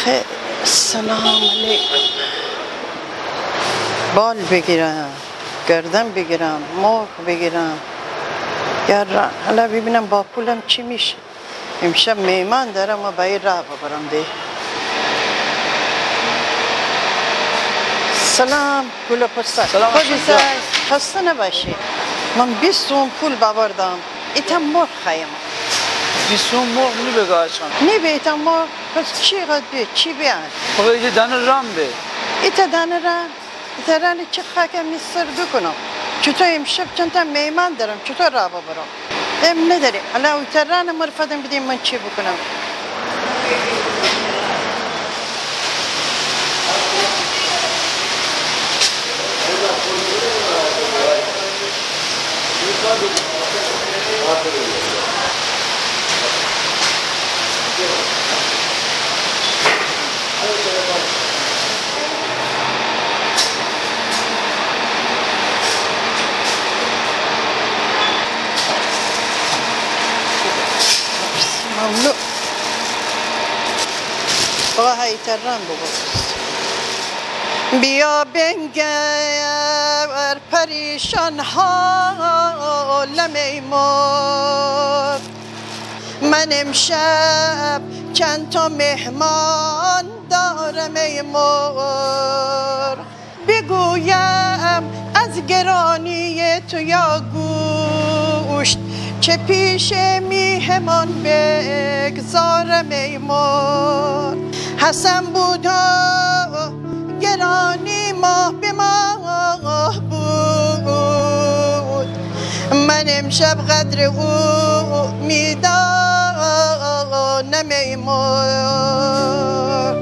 خیلی سلام علیکم. بال بگیرم، گردن بگیرم، مرغ بگیرم، یا حالا ببینم با پولم چی میشه. امشب میمان دارم و باید راه ببرم ده. سلام گل پسر. سلام خوشی خسته نباشی. من 20 پول ببردم. ایتا مرغ خواهیم. 20 مرغ نی بگاشم. نی به ایتا مرغ پس چی قد بی؟ چی بیان؟ خب ایتا دانه رام به. ایتا دانه رام. ایتا رانی چه خاکم میسر بکنم. چطور امشب چند تا میمان دارم. چطور راه ببرم؟ نداری. حالا ایتا ران مرفدم بدیم من چی بکنم. ممنوع. های تران بگوست. بیا بنگر پریشان حالم ای مرغ. من امشب چند تا مهمان دارم ای مرغ. بگویم از گرانی تو یا گوشت چه پیش میهمان بگذارم ای مرغ. حسن بود گرانی ماه به ماه بود. من امشب قدر او میدانم ای مرغ.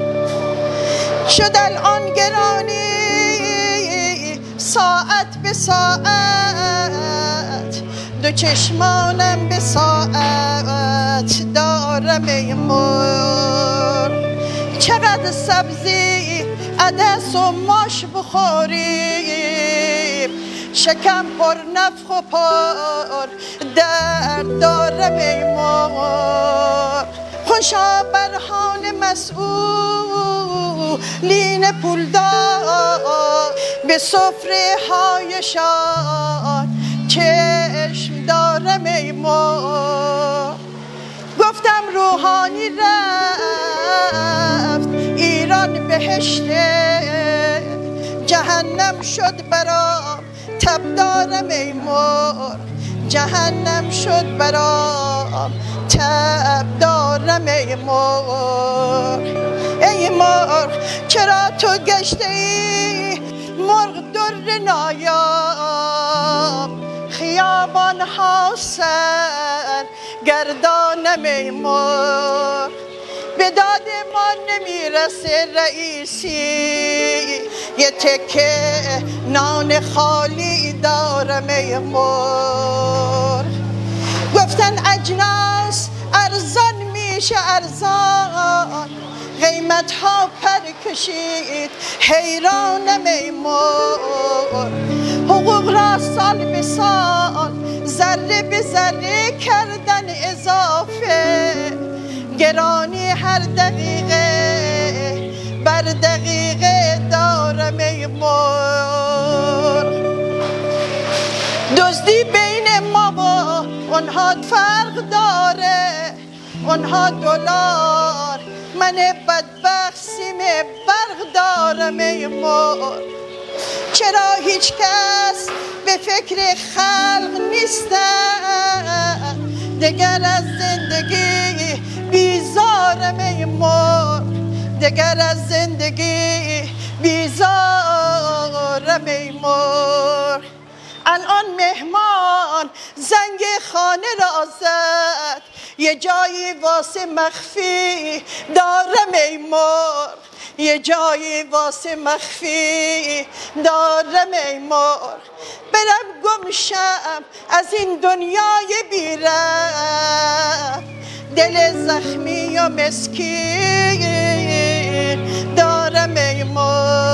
شد الان گرانی ساعت به ساعت. دو چشمانم به ساعت دارم ای مرغ. چقدر سبزی عدس و ماش بخوریم شکم پر نفخ و پر درد دارم ای مرغ. خوشا بر حال مسئولین پولدار به سفره هایشان چشم دارم ای مرغ. گفتم روحانی رفت ایران بهشت جهنم شد برام تب دارم ای مرغ. جهنم شد برام تب دارم ای مرغ. ای مرغ چرا تو گشته ای مرغ در نایاب. خیابان ها سر گردانم ای مرغ. به داد ما نمیرسه رئیسی یه تکه نان خالی دارم ای مرغ. گفتن اجناس ارزان میشه ارزان قیمت ها پر کشید حیرانم ای مرغ. حقوق را سال به سال ذره به ذره کردن اضافه. گرانی هر دقیقه بر دقیقه دارم ای مرغ. دزدی بین ما و اونها فرق داره. اونها دلار من بدبخت سیم برق دارم ای مرغ. چرا هیچ کس به فکر خلق نیستن دگر از زندگی بیزارم ای مرغ. دگر از زندگی بیزارم ای مرغ. الان مهمان زنگ خانه را زد یه جایی واسه مخفی دارم ای مرغ. یه جایی واسه مخفی دارم ای مرغ. برم گمشم از این دنیای بی‌رحم. دل زخمی و مسکین دارم ای مرغ.